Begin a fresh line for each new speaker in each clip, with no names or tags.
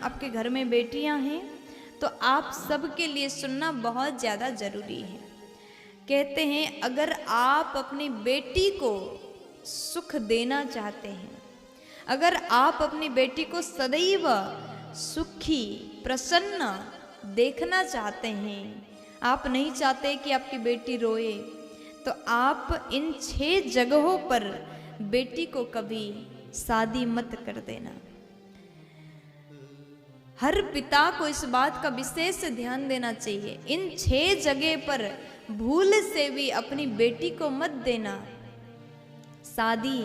आपके घर में बेटियां हैं तो आप सबके लिए सुनना बहुत ज़्यादा ज़रूरी है। कहते हैं अगर आप अपनी बेटी को सुख देना चाहते हैं, अगर आप अपनी बेटी को सदैव सुखी प्रसन्न देखना चाहते हैं, आप नहीं चाहते कि आपकी बेटी रोए, तो आप इन 6 जगहों पर बेटी को कभी शादी मत कर देना। हर पिता को इस बात का विशेष ध्यान देना चाहिए। इन 6 जगह पर भूल से भी अपनी बेटी को मत देना। शादी,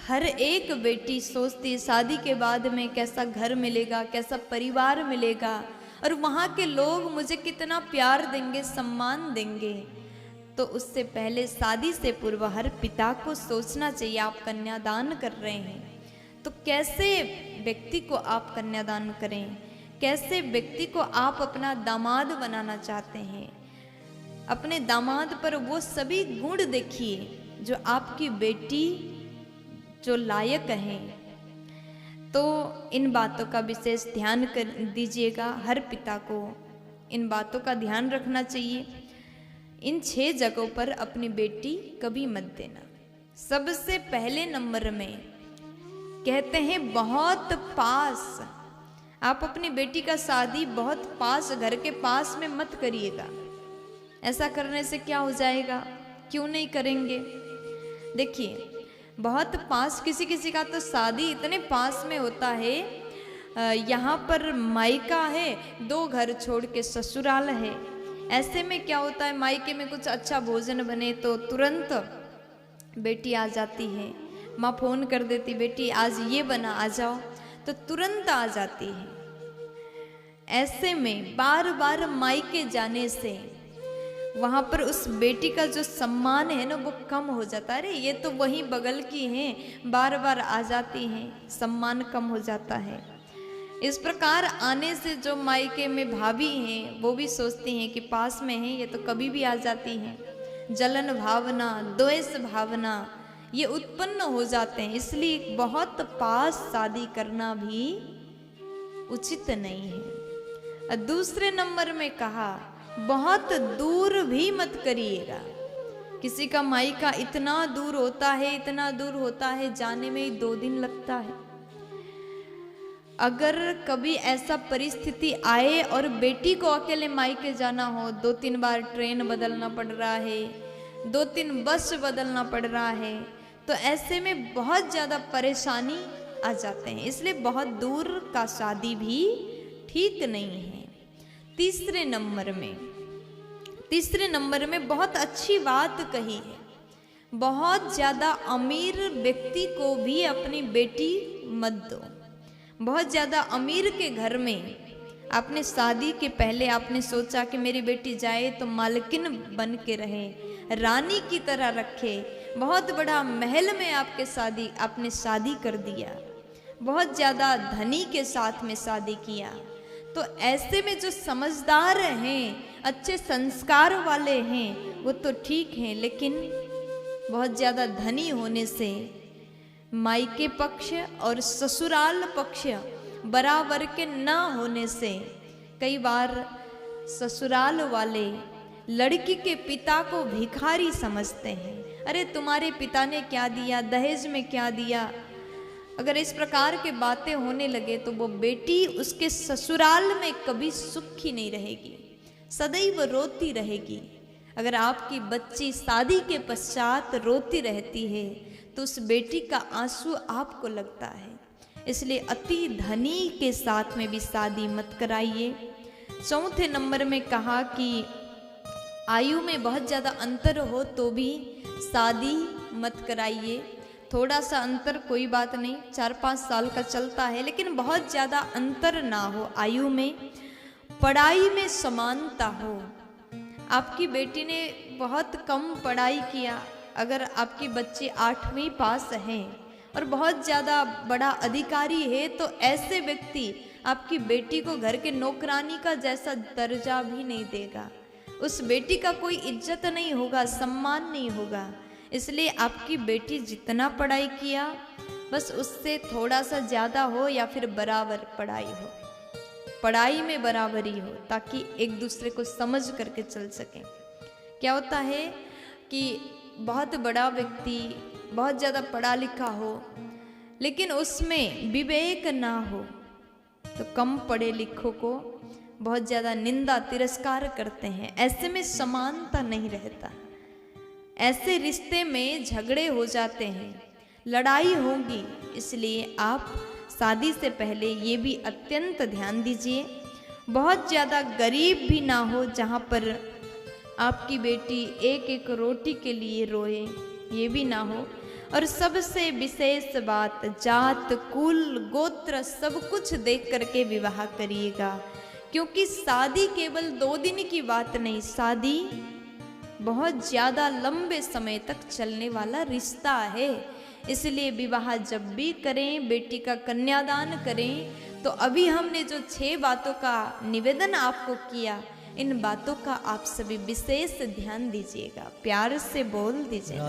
हर एक बेटी सोचती है शादी के बाद में कैसा घर मिलेगा, कैसा परिवार मिलेगा और वहाँ के लोग मुझे कितना प्यार देंगे, सम्मान देंगे। तो उससे पहले शादी से पूर्व हर पिता को सोचना चाहिए आप कन्यादान कर रहे हैं तो कैसे व्यक्ति को आप कन्यादान करें, कैसे व्यक्ति को आप अपना दामाद बनाना चाहते हैं। अपने दामाद पर वो सभी गुण देखिए जो आपकी बेटी जो लायक हैं। तो इन बातों का विशेष ध्यान कर दीजिएगा। हर पिता को इन बातों का ध्यान रखना चाहिए। इन 6 जगहों पर अपनी बेटी कभी मत देना। सबसे पहले नंबर में कहते हैं बहुत पास, आप अपनी बेटी का शादी बहुत पास, घर के पास में मत करिएगा। ऐसा करने से क्या हो जाएगा, क्यों नहीं करेंगे? देखिए बहुत पास, किसी किसी का तो शादी इतने पास में होता है, यहाँ पर मायका है, 2 घर छोड़ के ससुराल है। ऐसे में क्या होता है, मायके में कुछ अच्छा भोजन बने तो तुरंत बेटी आ जाती है, माँ फोन कर देती बेटी आज ये बना आ जाओ, तो तुरंत आ जाती है। ऐसे में बार बार मायके जाने से वहाँ पर उस बेटी का जो सम्मान है ना वो कम हो जाता है। अरे ये तो वहीं बगल की हैं, बार बार आ जाती हैं, सम्मान कम हो जाता है। इस प्रकार आने से जो मायके में भाभी हैं वो भी सोचती हैं कि पास में हैं, ये तो कभी भी आ जाती हैं। जलन भावना, द्वेष भावना ये उत्पन्न हो जाते हैं। इसलिए बहुत पास शादी करना भी उचित नहीं है। और दूसरे नंबर में कहा बहुत दूर भी मत करिएगा। किसी का मायका इतना दूर होता है, इतना दूर होता है, जाने में ही 2 दिन लगता है। अगर कभी ऐसा परिस्थिति आए और बेटी को अकेले मायके जाना हो, 2-3 बार ट्रेन बदलना पड़ रहा है, 2-3 बस बदलना पड़ रहा है, तो ऐसे में बहुत ज़्यादा परेशानी आ जाते हैं। इसलिए बहुत दूर का शादी भी ठीक नहीं है। तीसरे नंबर में बहुत अच्छी बात कही है। बहुत ज़्यादा अमीर व्यक्ति को भी अपनी बेटी मत दो। बहुत ज़्यादा अमीर के घर में आपने शादी के पहले आपने सोचा कि मेरी बेटी जाए तो मालकिन बन के रहे, रानी की तरह रखे, बहुत बड़ा महल में आपने शादी कर दिया, बहुत ज़्यादा धनी के साथ में शादी किया। तो ऐसे में जो समझदार हैं, अच्छे संस्कार वाले हैं वो तो ठीक हैं, लेकिन बहुत ज़्यादा धनी होने से मायके पक्ष और ससुराल पक्ष बराबर के न होने से कई बार ससुराल वाले लड़की के पिता को भिखारी समझते हैं। अरे तुम्हारे पिता ने क्या दिया, दहेज में क्या दिया। अगर इस प्रकार के बातें होने लगे तो वो बेटी उसके ससुराल में कभी सुखी नहीं रहेगी, सदैव रोती रहेगी। अगर आपकी बच्ची शादी के पश्चात रोती रहती है तो उस बेटी का आंसू आपको लगता है। इसलिए अति धनी के साथ में भी शादी मत कराइए। चौथे नंबर में कहा कि आयु में बहुत ज़्यादा अंतर हो तो भी शादी मत कराइए। थोड़ा सा अंतर कोई बात नहीं, 4-5 साल का चलता है, लेकिन बहुत ज़्यादा अंतर ना हो आयु में। पढ़ाई में समानता हो। आपकी बेटी ने बहुत कम पढ़ाई किया, अगर आपकी बच्ची 8वीं पास है और बहुत ज़्यादा बड़ा अधिकारी है तो ऐसे व्यक्ति आपकी बेटी को घर के नौकरानी का जैसा दर्जा भी नहीं देगा। उस बेटी का कोई इज्जत नहीं होगा, सम्मान नहीं होगा। इसलिए आपकी बेटी जितना पढ़ाई किया बस उससे थोड़ा सा ज़्यादा हो या फिर बराबर पढ़ाई हो, पढ़ाई में बराबरी हो, ताकि एक दूसरे को समझ करके चल सकें। क्या होता है कि बहुत बड़ा व्यक्ति बहुत ज़्यादा पढ़ा लिखा हो लेकिन उसमें विवेक ना हो तो कम पढ़े लिखों को बहुत ज़्यादा निंदा तिरस्कार करते हैं। ऐसे में समानता नहीं रहता, ऐसे रिश्ते में झगड़े हो जाते हैं, लड़ाई होगी। इसलिए आप शादी से पहले ये भी अत्यंत ध्यान दीजिए, बहुत ज़्यादा गरीब भी ना हो जहाँ पर आपकी बेटी एक एक रोटी के लिए रोए, ये भी ना हो। और सबसे विशेष बात, जात कुल गोत्र सब कुछ देख करके विवाह करिएगा, क्योंकि शादी केवल 2 दिन की बात नहीं, शादी बहुत ज़्यादा लंबे समय तक चलने वाला रिश्ता है। इसलिए विवाह जब भी करें, बेटी का कन्यादान करें, तो अभी हमने जो 6 बातों का निवेदन आपको किया, इन बातों का आप सभी विशेष ध्यान दीजिएगा, प्यार से बोल दीजिएगा।